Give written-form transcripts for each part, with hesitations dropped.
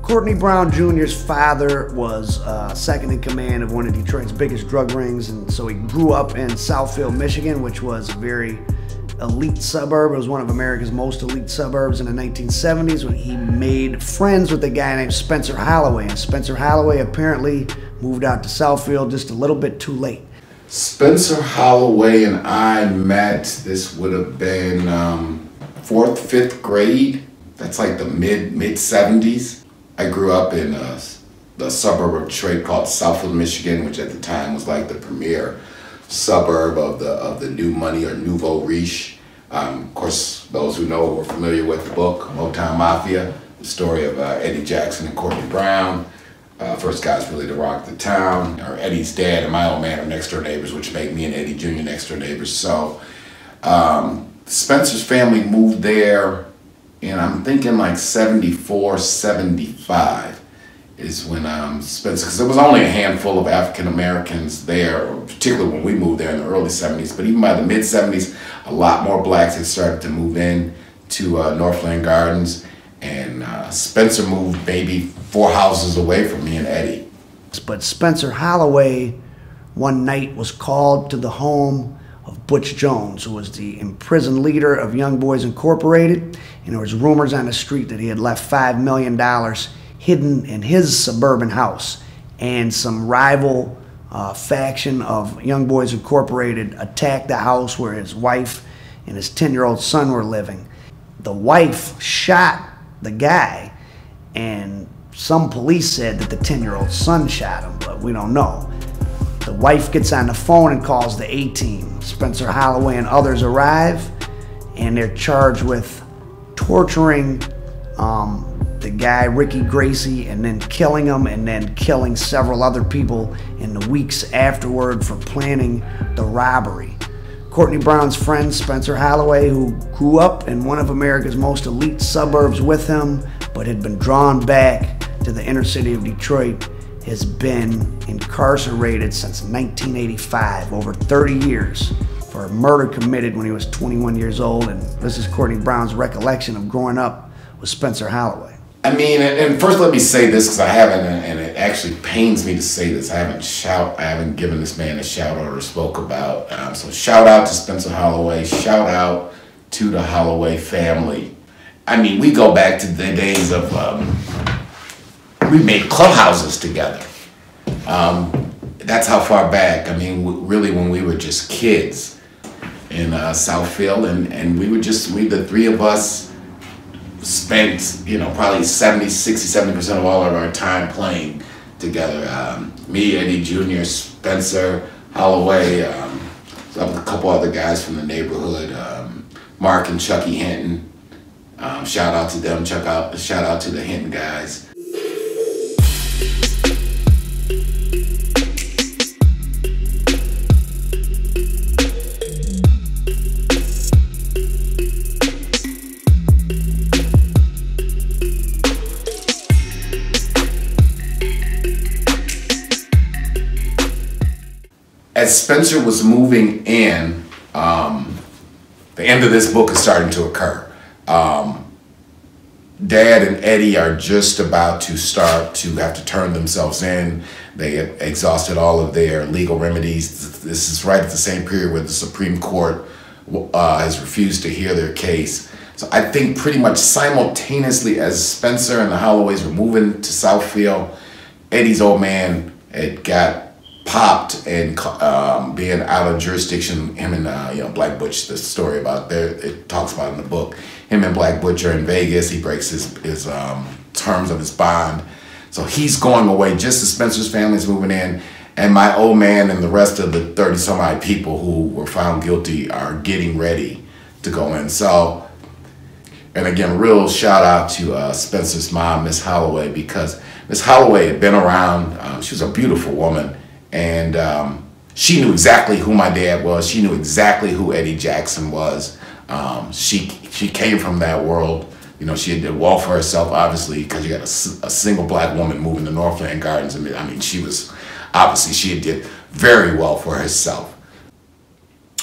Courtney Brown Jr.'s father was second in command of one of Detroit's biggest drug rings, and so he grew up in Southfield, Michigan, which was a very elite suburb. It was one of America's most elite suburbs in the 1970s when he made friends with a guy named Spencer Holloway, and Spencer Holloway apparently moved out to Southfield just a little bit too late. Spencer Holloway and I met, this would have been 4th, 5th grade. That's like the mid-70s. I grew up in the suburb of Detroit called Southfield, Michigan, which at the time was like the premier suburb of the new money or nouveau riche. Of course, those who know were familiar with the book Motown Mafia, the story of Eddie Jackson and Courtney Brown. First guys really to rock the town. Or Eddie's dad and my old man are next door neighbors, which make me and Eddie Jr. next door neighbors. So Spencer's family moved there, and I'm thinking like 74, 75 is when Spencer, because there was only a handful of African Americans there, particularly when we moved there in the early 70s, but even by the mid 70s, a lot more blacks had started to move in to Northland Gardens, and Spencer moved maybe 4 houses away from me and Eddie. But Spencer Holloway one night was called to the home of Butch Jones, who was the imprisoned leader of Young Boys Incorporated, and there was rumors on the street that he had left $5 million hidden in his suburban house, and some rival faction of Young Boys Incorporated attacked the house where his wife and his 10-year-old son were living. The wife shot the guy, and some police said that the 10-year-old son shot him, but we don't know. The wife gets on the phone and calls the A-team. Spencer Holloway and others arrive, and they're charged with torturing the guy, Ricky Gracie, and then killing him, and then killing several other people in the weeks afterward for planning the robbery. Courtney Brown's friend, Spencer Holloway, who grew up in one of America's most elite suburbs with him, but had been drawn back to the inner city of Detroit, has been incarcerated since 1985, over 30 years, for a murder committed when he was 21 years old. And this is Courtney Brown's recollection of growing up with Spencer Holloway. I mean, and first let me say this, because I haven't, and it actually pains me to say this, I haven't given this man a shout out or spoke about. So shout out to Spencer Holloway, shout out to the Holloway family. I mean, we go back to the days of, we made clubhouses together. That's how far back. I mean, really when we were just kids in Southfield, and we the three of us spent, you know, probably 60-70% of all of our time playing together. Me, Eddie Jr., Spencer, Holloway, a couple other guys from the neighborhood, Mark and Chucky Hinton. Shout out to them, shout out to the Hinton guys. As Spencer was moving in, the end of this book is starting to occur. Dad and Eddie are just about to start to have to turn themselves in. They had exhausted all of their legal remedies. This is right at the same period where the Supreme Court has refused to hear their case. So I think pretty much simultaneously as Spencer and the Holloways were moving to Southfield, Eddie's old man had got popped and being out of jurisdiction. Him and Black Butch, the story about there, it talks about in the book. Him and Black Butch are in Vegas. He breaks his terms of his bond, so he's going away just as Spencer's family's moving in, and my old man and the rest of the 30-some-odd people who were found guilty are getting ready to go in. So, and again, real shout out to Spencer's mom, Miss Holloway, because Miss Holloway had been around. She was a beautiful woman. And she knew exactly who my dad was. She knew exactly who Eddie Jackson was. She came from that world. You know, she did well for herself, obviously, because you got a single black woman moving to Northland Gardens. I mean, she did very well for herself.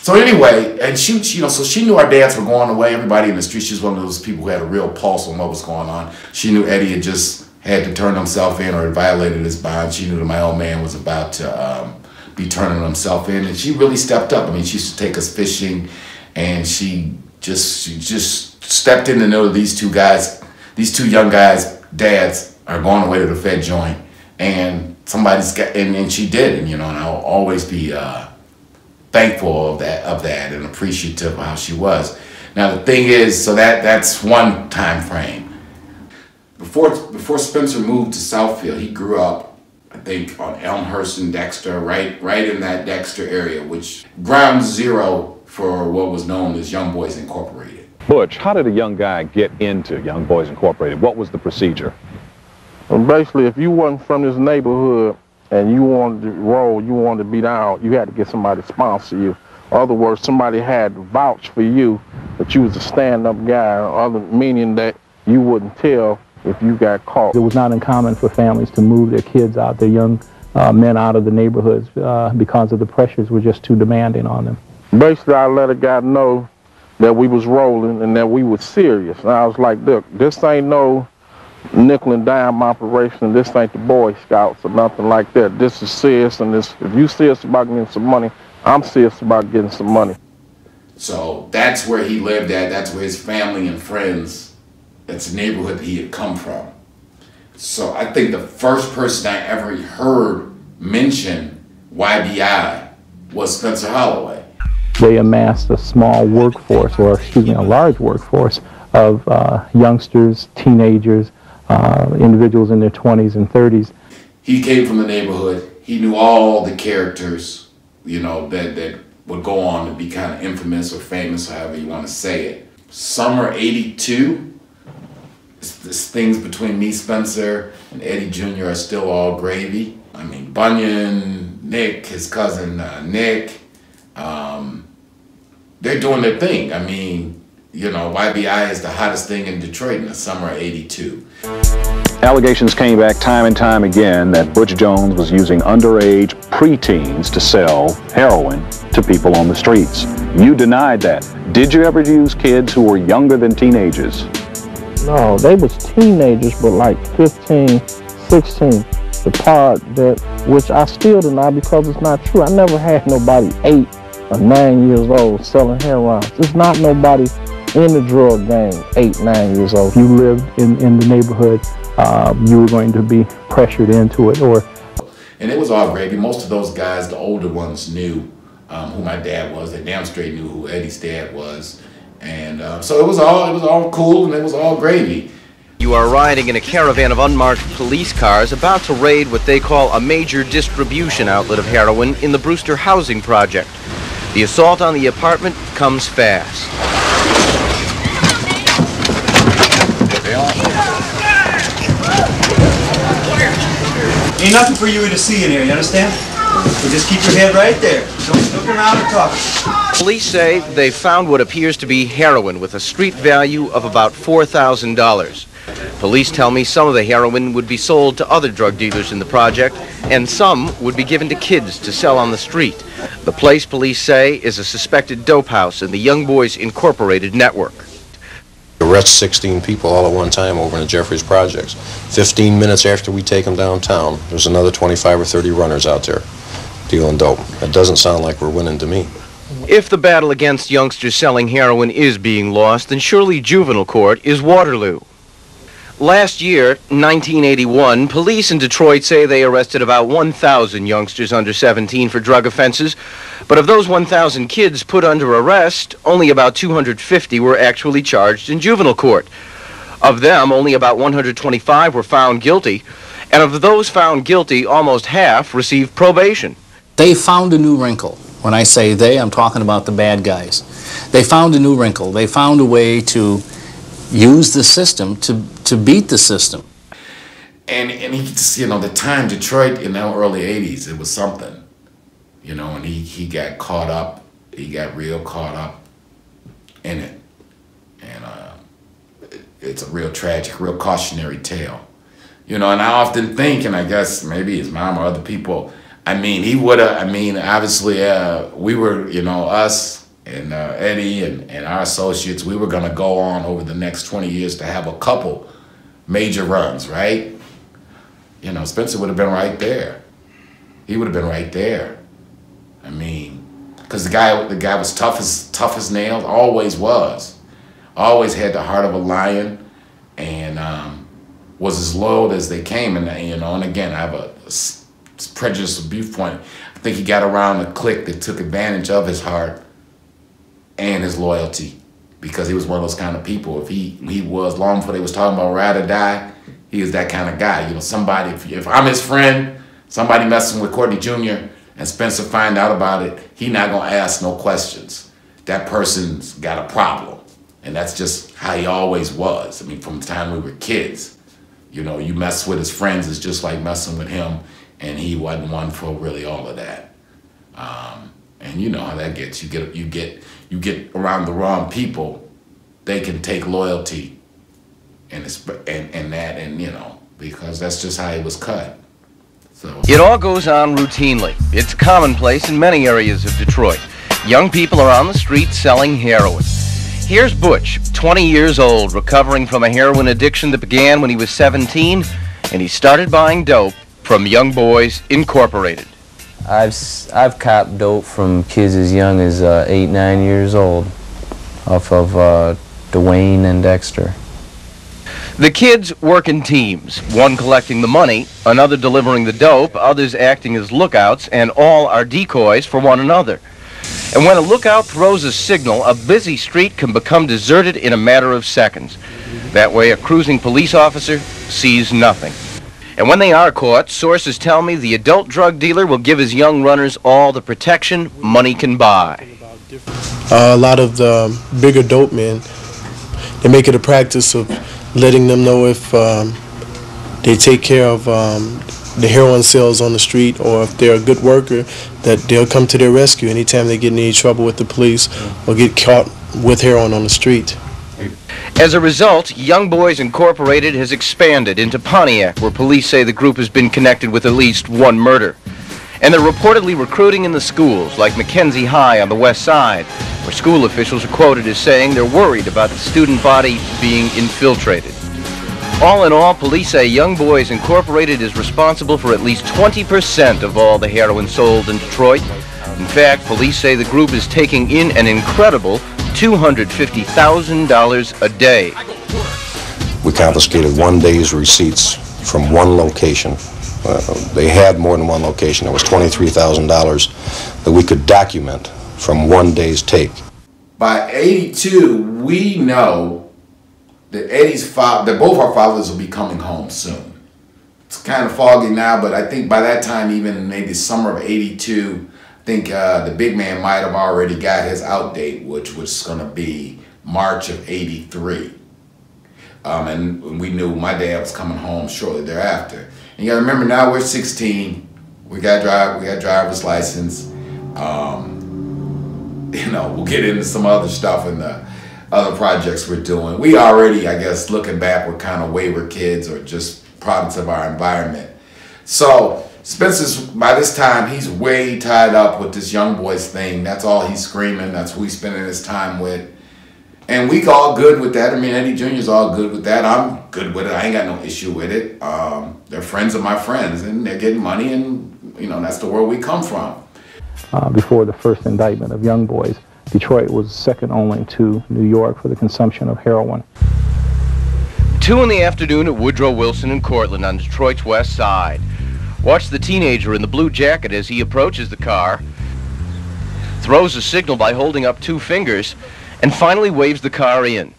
So anyway, and so she knew our dads were going away. Everybody in the street, she was one of those people who had a real pulse on what was going on. She knew Eddie had just had to turn himself in or had violated his bond. She knew that my old man was about to be turning himself in, and she really stepped up. I mean, she used to take us fishing, and she just stepped in to know that these two young guys' dads are going away to the Fed joint, and somebody's got, and she did, and and I'll always be thankful of that and appreciative of how she was. Now the thing is, so that's one time frame. Before Spencer moved to Southfield, he grew up, I think, on Elmhurst and Dexter, right in that Dexter area, which ground zero for what was known as Young Boys Incorporated. Butch, how did a young guy get into Young Boys Incorporated? What was the procedure? Well, basically, if you wasn't from this neighborhood and you wanted to roll, you wanted to be down, you had to get somebody to sponsor you. In other words, somebody had to vouch for you that you was a stand-up guy, meaning that you wouldn't tell if you got caught. It was not uncommon for families to move their kids out, their young men out of the neighborhoods because of the pressures were just too demanding on them. Basically, I let a guy know that we was rolling and that we was serious. And I was like, look, this ain't no nickel and dime operation. This ain't the Boy Scouts or nothing like that. This is serious, and if you serious about getting some money, I'm serious about getting some money. So that's where he lived at. That's where his family and friends, that's the neighborhood that he had come from. So I think the first person I ever heard mention YBI was Spencer Holloway. They amassed a small workforce, or excuse me, a large workforce of youngsters, teenagers, individuals in their 20s and 30s. He came from the neighborhood. He knew all the characters, that would go on to be kind of infamous or famous, however you want to say it. Summer '82, things between me, Spencer, and Eddie Jr. are still all gravy. I mean, Bunyan, Nick, his cousin Nick, they're doing their thing. I mean, YBI is the hottest thing in Detroit in the summer of '82. Allegations came back time and time again that Butch Jones was using underage preteens to sell heroin to people on the streets. You denied that. Did you ever use kids who were younger than teenagers? No, they was teenagers, but like 15, 16. The part which I still deny because it's not true. I never had nobody 8 or 9 years old selling heroin. There's not nobody in the drug game 8, 9 years old. If you lived in the neighborhood, you were going to be pressured into it. And it was all gravy. Most of those guys, the older ones, knew who my dad was. They damn straight knew who Eddie's dad was. And so it was all cool, and it was all gravy. You are riding in a caravan of unmarked police cars about to raid what they call a major distribution outlet of heroin in the Brewster Housing Project. The assault on the apartment comes fast. Ain't nothing for you to see in here, you understand? So just keep your head right there. Don't look around or talk. Police say they found what appears to be heroin with a street value of about $4,000. Police tell me some of the heroin would be sold to other drug dealers in the project, and some would be given to kids to sell on the street. The place, police say, is a suspected dope house in the Young Boys Incorporated network. Arrest 16 people all at one time over in the Jeffries projects. 15 minutes after we take them downtown, there's another 25 or 30 runners out there dealing dope. That doesn't sound like we're winning to me. If the battle against youngsters selling heroin is being lost, then surely juvenile court is Waterloo. Last year, 1981, police in Detroit say they arrested about 1,000 youngsters under 17 for drug offenses. But of those 1,000 kids put under arrest, only about 250 were actually charged in juvenile court. Of them, only about 125 were found guilty. And of those found guilty, almost half received probation. They found a new wrinkle. When I say they, I'm talking about the bad guys. They found a new wrinkle. They found a way to use the system to beat the system. And he just, the time Detroit in the early '80s, it was something, and he got caught up, he got real caught up in it. And it's a real tragic, real cautionary tale. And I often think, and I guess maybe his mom or other people, he would have, obviously we were, us, and Eddie and our associates, we were going to go on over the next 20 years to have a couple major runs, right? You know, Spencer would have been right there. He would have been right there. I mean, because the guy was tough as nails, always was. Always had the heart of a lion, and was as loyal as they came. And you know, and again, I have a prejudiced viewpoint. I think he got around a clique that took advantage of his heart and his loyalty, because he was one of those kind of people. If he was, long before they was talking about ride or die, he is that kind of guy. You know, somebody, if I'm his friend, somebody messing with Courtney Jr. and Spencer find out about it, he not gonna ask no questions. That person's got a problem. And that's just how he always was. I mean, from the time we were kids, you know, you mess with his friends, it's just like messing with him, and he wasn't one for really all of that. And you know how that gets. You get around the wrong people, they can take loyalty and that, and you know, because that's just how he was cut. So it all goes on routinely. It's commonplace in many areas of Detroit. Young people are on the street selling heroin. Here's Butch, 20 years old, recovering from a heroin addiction that began when he was 17, and he started buying dope from Young Boys Incorporated. I've copped dope from kids as young as 8, 9 years old, off of Dwayne and Dexter. The kids work in teams, one collecting the money, another delivering the dope, others acting as lookouts, and all are decoys for one another. And when a lookout throws a signal, a busy street can become deserted in a matter of seconds. That way, a cruising police officer sees nothing. And when they are caught, sources tell me the adult drug dealer will give his young runners all the protection money can buy. A lot of the bigger dope men, they make it a practice of letting them know if they take care of the heroin sales on the street, or if they're a good worker, that they'll come to their rescue anytime they get in any trouble with the police or get caught with heroin on the street. As a result, Young Boys Incorporated has expanded into Pontiac, where police say the group has been connected with at least one murder. And they're reportedly recruiting in the schools, like Mackenzie High on the west side, where school officials are quoted as saying they're worried about the student body being infiltrated. All in all, police say Young Boys Incorporated is responsible for at least 20% of all the heroin sold in Detroit. In fact, police say the group is taking in an incredible $250,000 a day. We confiscated one day's receipts from one location. They had more than one location. There was $23,000 that we could document from one day's take. by 82, we know that that both our fathers will be coming home soon. It's kind of foggy now, but I think by that time, even maybe summer of 82, I think the big man might have already got his out date, which was going to be March of 83. And we knew my dad was coming home shortly thereafter. And you got to remember, now we're 16. We got driver's license. You know, we'll get into some other stuff in the other projects we're doing. We already, I guess, looking back, we're kind of wayward kids or just products of our environment. So Spencer's, by this time, he's way tied up with this Young Boys thing. That's all he's screaming. That's who he's spending his time with. And we all good with that. I mean, Eddie Jr.'s all good with that. I'm good with it. I ain't got no issue with it. They're friends of my friends, and they're getting money, and, you know, that's the world we come from. Before the first indictment of Young Boys, Detroit was second only to New York for the consumption of heroin. 2 in the afternoon at Woodrow Wilson and Cortlandt on Detroit's west side. Watch the teenager in the blue jacket as he approaches the car, throws a signal by holding up 2 fingers, and finally waves the car in.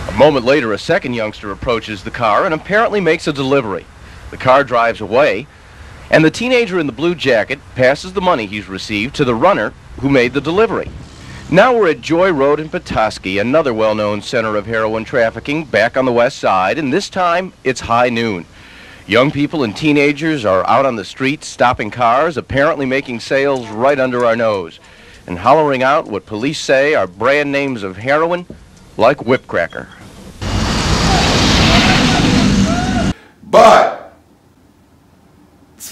A moment later, a second youngster approaches the car and apparently makes a delivery. The car drives away, and the teenager in the blue jacket passes the money he's received to the runner who made the delivery. Now we're at Joy Road in Petoskey, another well-known center of heroin trafficking, back on the west side, and this time it's high noon. Young people and teenagers are out on the streets, stopping cars, apparently making sales right under our nose, and hollering out what police say are brand names of heroin, like Whipcracker. But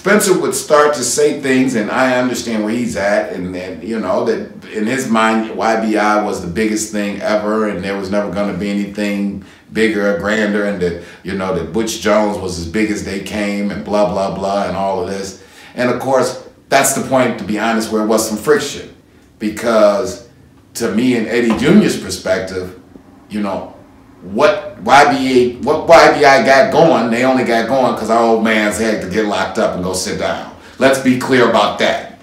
Spencer would start to say things, and I understand where he's at, and then, you know, that in his mind, YBI was the biggest thing ever, and there was never going to be anything bigger or grander, and that, you know, that Butch Jones was as big as they came, and blah, blah, blah, and all of this. And of course, that's the point, to be honest, where it was some friction, because to me and Eddie Jr.'s perspective, you know, what YBI got going, they only got going because our old man's had to get locked up and go sit down. Let's be clear about that.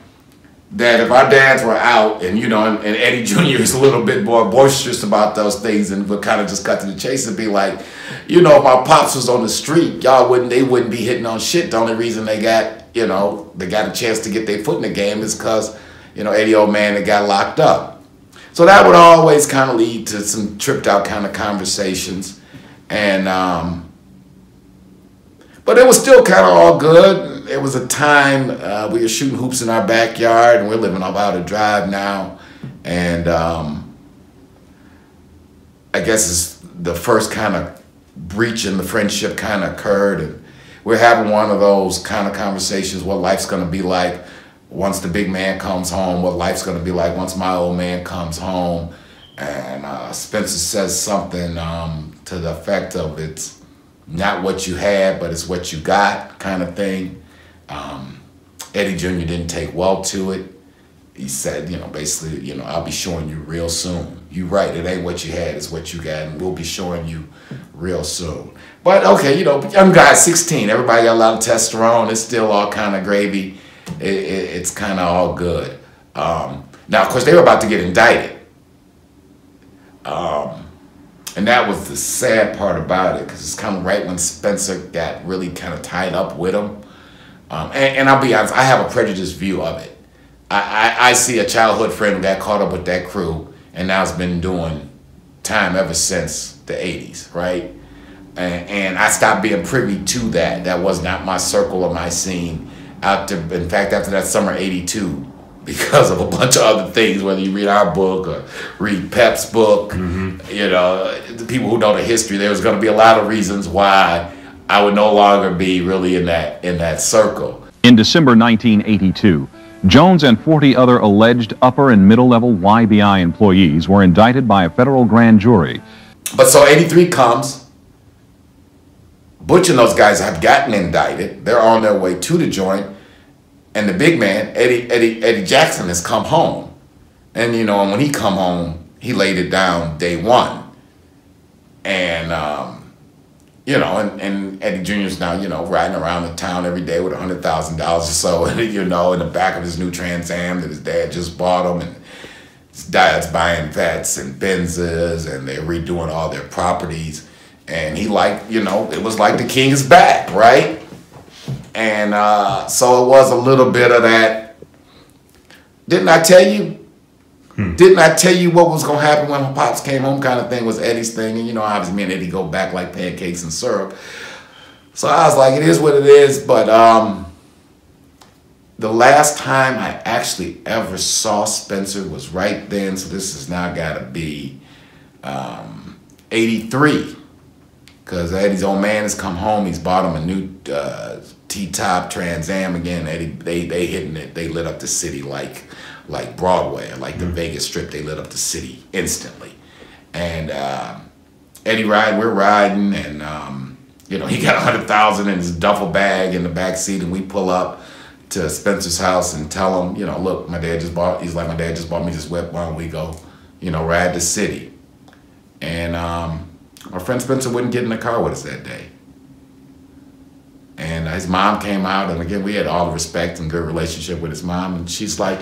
That if our dads were out, and you know, and Eddie Jr. is a little bit more boisterous about those things, and would kind of just cut to the chase and be like, you know, if my pops was on the street, they wouldn't be hitting on shit. The only reason they got, you know, they got a chance to get their foot in the game is because, you know, Eddie old man that got locked up. So that would always kind of lead to some tripped out kind of conversations. And, but it was still kind of all good. It was a time we were shooting hoops in our backyard, and we're living up out a drive now. And I guess it's the first kind of breach in the friendship kind of occurred. And we're having one of those kind of conversations, what life's going to be like once the big man comes home, what life's going to be like once my old man comes home. And Spencer says something to the effect of, it's not what you had, but it's what you got kind of thing. Eddie Jr. didn't take well to it. He said, you know, basically, you know, I'll be showing you real soon. You're right, it ain't what you had, it's what you got, and we'll be showing you real soon. But okay, you know, young guy, 16, everybody got a lot of testosterone, it's still all kind of gravy. It's kind of all good. Now, of course, they were about to get indicted. And that was the sad part about it, because it's kind of right when Spencer got really kind of tied up with him. And I'll be honest, I have a prejudiced view of it. I see a childhood friend who got caught up with that crew, and now has been doing time ever since the 80s, right? And I stopped being privy to that. That was not my circle or my scene. In fact, after that summer '82, because of a bunch of other things, whether you read our book or read Pep's book, you know, the people who know the history, there was going to be a lot of reasons why I would no longer be really in that circle. In December 1982, Jones and 40 other alleged upper and middle-level YBI employees were indicted by a federal grand jury. But so '83 comes. Butch and those guys have gotten indicted. They're on their way to the joint. And the big man, Eddie Jackson, has come home. And, you know, when he come home, he laid it down day one. And, you know, and Eddie Jr.'s now, you know, riding around the town every day with $100,000 or so, you know, in the back of his new Trans Am that his dad just bought him. And his dad's buying vets and Benzes, and they're redoing all their properties. And he, like, you know, it was like the king is back, right? And so it was a little bit of that, didn't I tell you? Didn't I tell you what was going to happen when my pops came home kind of thing was Eddie's thing. And, you know, obviously me and Eddie go back like pancakes and syrup. So I was like, it is what it is. But the last time I actually ever saw Spencer was right then. So this has now got to be 83. Because Eddie's old man has come home. He's bought him a new T-top Trans Am again. Eddie, they hitting it. They lit up the city like Broadway, like the Vegas Strip. They lit up the city instantly. And Eddie we're riding, and you know, he got $100,000 in his duffel bag in the back seat, and we pull up to Spencer's house and tell him, you know, look, my dad just bought me this whip. Why don't we go, you know, ride the city? And our friend Spencer wouldn't get in the car with us that day. And his mom came out, and again, we had all the respect and good relationship with his mom, and she's like,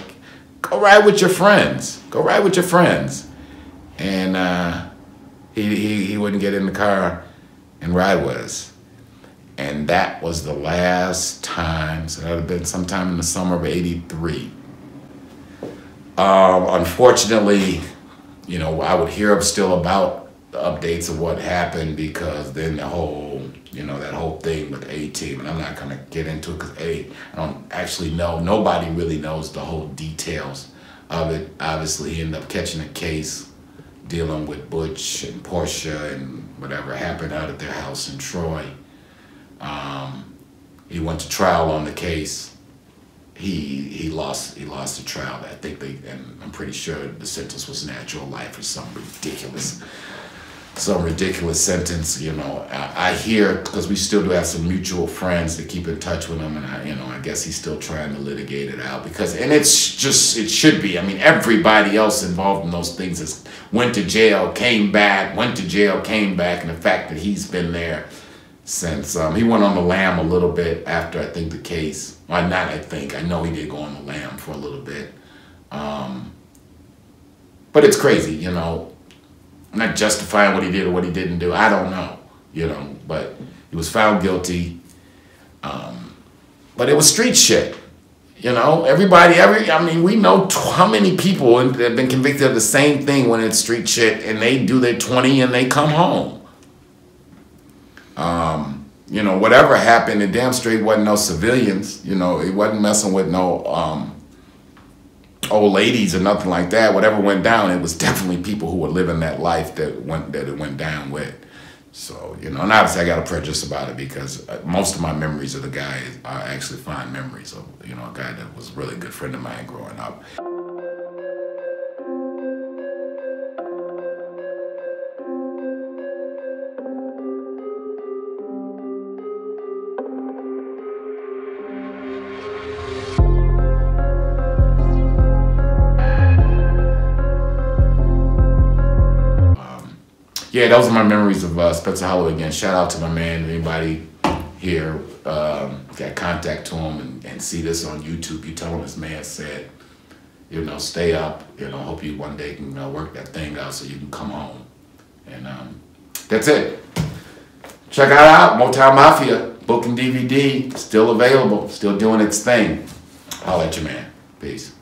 go ride with your friends. Go ride with your friends. And he wouldn't get in the car and ride with us. And that was the last time, so that would have been sometime in the summer of '83. Unfortunately, you know, I would hear still about the updates of what happened, because then the whole, you know, that whole thing with A-Team, and I'm not going to get into it because I don't actually know. Nobody really knows the whole details of it. Obviously, he ended up catching a case dealing with Butch and Portia and whatever happened out at their house in Troy. he went to trial on the case. He lost the trial. I think and I'm pretty sure the sentence was natural life or some ridiculous sentence. You know, I hear, because we still do have some mutual friends that keep in touch with him, and I guess he's still trying to litigate it out, and it should be. I mean, everybody else involved in those things went to jail, came back, and the fact that he's been there since he went on the lam a little bit after, I think, the case. Well, not I think. I know he did go on the lam for a little bit. But it's crazy, you know. I'm not justifying what he did or what he didn't do. I don't know, you know. But he was found guilty. But it was street shit, you know. I mean, we know how many people have been convicted of the same thing when it's street shit, and they do their 20 and they come home. You know, whatever happened, it damn straight wasn't no civilians. You know, it wasn't messing with no old ladies or nothing like that. Whatever went down, it was definitely people who were living that life that it went down with. So, you know, and obviously I got a prejudice about it because most of my memories of the guy are actually fond memories of, you know, a guy that was a really good friend of mine growing up. Yeah, those are my memories of Spencer Holloway. Again, shout out to my man. Anybody here got contact to him and see this on YouTube, you tell him this man said, you know, stay up. You know, hope you one day can work that thing out so you can come home. And that's it. Check it out. Motown Mafia, book and DVD, still available, still doing its thing. Holla at your man. Peace.